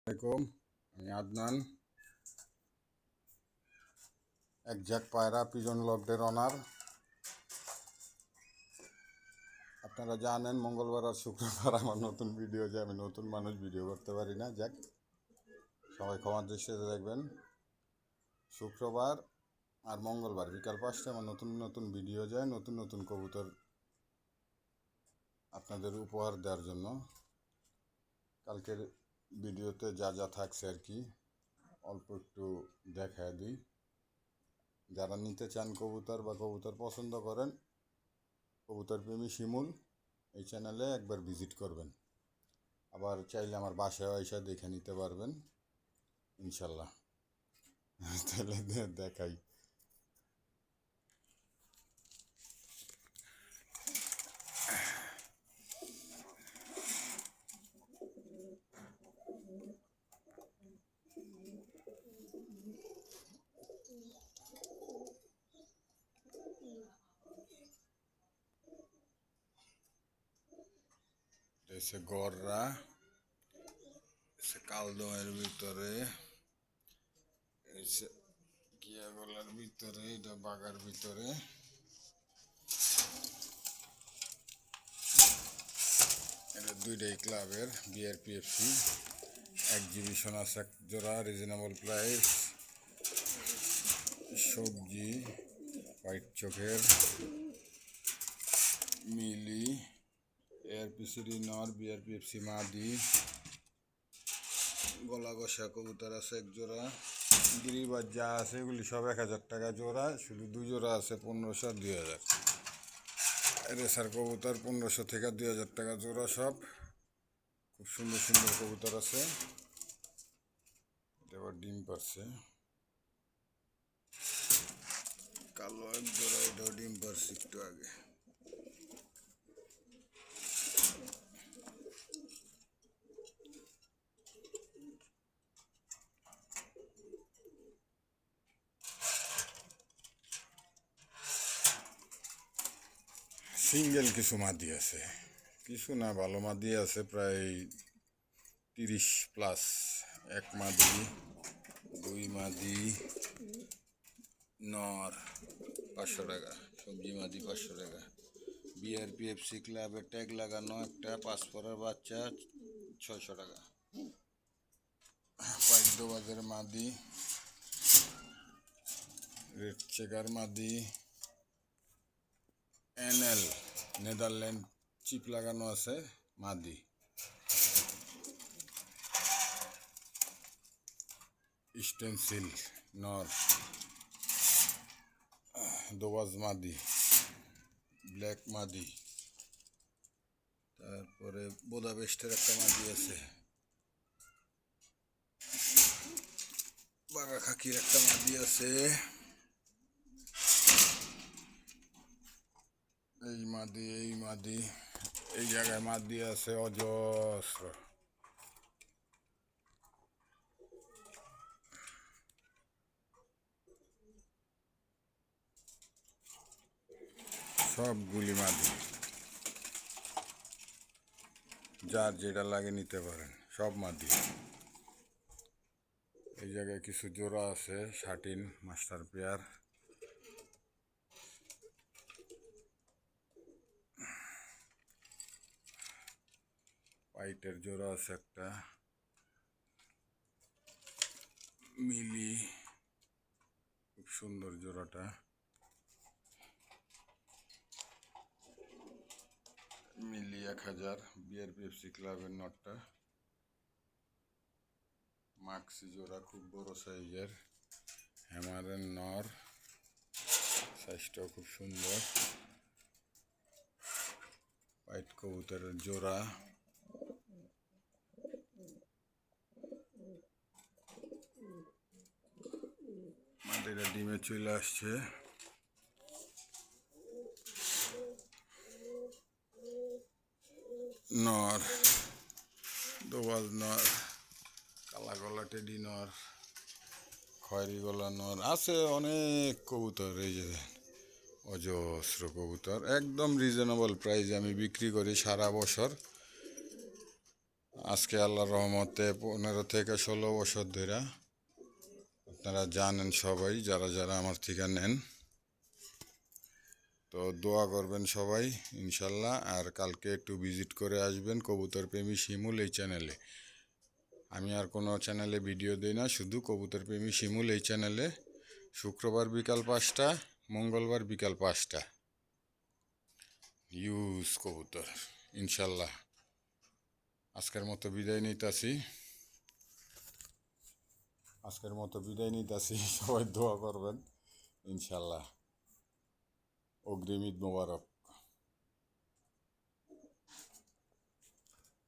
আসসালামাইকুম। আমি আদনান, একজাক পায়রা পিজন লফটের অনার। আপনারা জানেন মঙ্গলবার আর শুক্রবার আমার নতুন ভিডিও যে আমি নতুন মানুষ ভিডিও করতে পারি না। যাক, সবাই ক্ষমার দৃষ্টিতে দেখবেন। শুক্রবার আর মঙ্গলবার বিকাল 5টায় আমার নতুন নতুন ভিডিও যায়, নতুন নতুন কবুতর আপনাদের উপহার দেওয়ার জন্য। কালকের ভিডিওতে যা যা থাকছে আর কি অল্প একটু দেখায় দিই। যারা নিতে চান কবুতর বা কবুতর পছন্দ করেন, কবুতর প্রেমী শিমুল এই চ্যানেলে একবার ভিজিট করবেন। আবার চাইলে আমার বাসায় এসে দেখে নিতে পারবেন ইনশাল্লাহ। তাহলে দেখাই। এসে গররা, এসে কালদমের ভিতরে, এসে গিয়া গলার ভিতরে, এটা বাগার ভিতরে। এটা দুইটাই ক্লাবের বিআরপিএফসি। এক্সিবিশন আছে এক জোড়া, রিজনেবল প্রাইস। সবজি, হোয়াইট চোখের মিলি, এআরপিসিডি নর, বিআরপিএফসি মাদি। গলা ঘষা কবুতর আছে এক জোড়া। গিরিবাজ যা আছে এগুলি সব 1000 টাকা জোড়া, শুধু 2 জোড়া আছে 1500 আর 2000। রেসার কবুতর 1500 থেকে 2000 টাকা জোড়া সব। খুব সুন্দর সুন্দর কবুতর আছে। এটা আবার ডিম পারছে, কালো এক জোড়া, এটাও ডিম পারছে একটু আগে। সিঙ্গেল কিছু মাদি আছে, কিছু না, ভালো মাদি আছে প্রায় 30+। এক মাদি, 2 মাদি, নর 500 টাকা, সবজি মাদি 500 টাকা। বিআরপিএফসি ক্লাবের ট্যাগ লাগানো একটা 5 পরের বাচ্চা 600 টাকা। পাইদ্যবাজের মাদি, রেড চেকার মাদি, এনএল নেদারল্যান্ড চিপ লাগানো আছে মাদি। স্টেনসিল নর, দোবাজ মাদি, ব্ল্যাক মাদি। তারপরে বোদাবেস্টের একটা মাদি আছে, বাঘা খাকির একটা মাদি আছে। এই মাদি এই জায়গায় মাদি আছে অজস্র। সবগুলি মাদি, যার যেটা লাগে নিতে পারেন, সব মাদি। এই জায়গায় কিছু জোড়া আছে, শাটিন মাস্টার পেয়ার। হোয়াইটের জোড়া আছে একটা, মিলি, খুব সুন্দর জোড়াটা। মিলি 1000, বিআরপিএফসি ক্লাবের নটটা। মাক্সি জোড়া খুব বড় সাইজের, হ্যামারের নর, সাইজটাও খুব সুন্দর। হোয়াইট কবুতরের জোড়া, মাটিটা ডিমে চলে আসছে। নর, দোবাজ নর, কালা গলা টেডি নর, খয়েরি গলা নর আছে, অনেক কবুতর। এই যে অজস্র কবুতর, একদম রিজনেবল প্রাইসে আমি বিক্রি করি সারা বছর। আজকে আল্লাহর রহমতে 15 থেকে 16 বছর ধরে আপনারা জানেন সবাই যারা যারা আমার থেকে নেন। তো দোয়া করবেন সবাই ইনশাল্লাহ। আর কালকে একটু ভিজিট করে আসবেন কবুতর প্রেমী শিমুল এই চ্যানেলে। আমি আর কোনো চ্যানেলে ভিডিও দিই না, শুধু কবুতর প্রেমী শিমুল এই চ্যানেলে শুক্রবার বিকাল 5টা, মঙ্গলবার বিকাল 5টা ইউজ কবুতর ইনশাল্লাহ। আজকের মতো বিদায় নিতেছি সবাই দোয়া করবেন ইনশাল্লাহ। অগ্রিম ঈদ মোবারক।